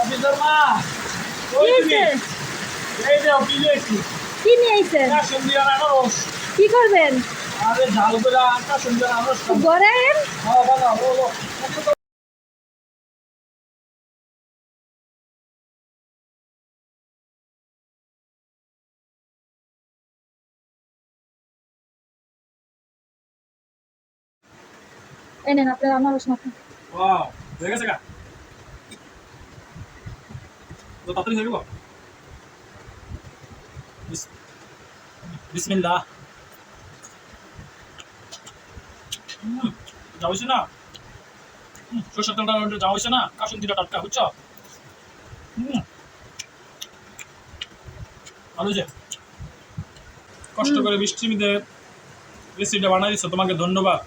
Officer মা কি ওই তুমি হয়েছে? এই যে কি লইছি কি নিয়ে আইছেন? না সন্ধ্যা আনারস কি করবেন? আরে ঝাল করে আটা সন্ধ্যা আনারস খাবো। ঘরে আইন। হ্যাঁ বাবা ও ও এই নেন আপনার আনারস মাখা। ওয়াও হয়ে গেছে গা তো তাড়াতাড়ি হয়ে গেল বিসমিল্লাহ যা হয়েছে না সরষের তেলটা যা হয়েছে না কাসুন্দিটা টাটকা বুঝছো ভালো হয়েছে কষ্ট করে বৃষ্টির মধ্যে রেসিপিটা বানাই দিচ্ছ তোমাকে ধন্যবাদ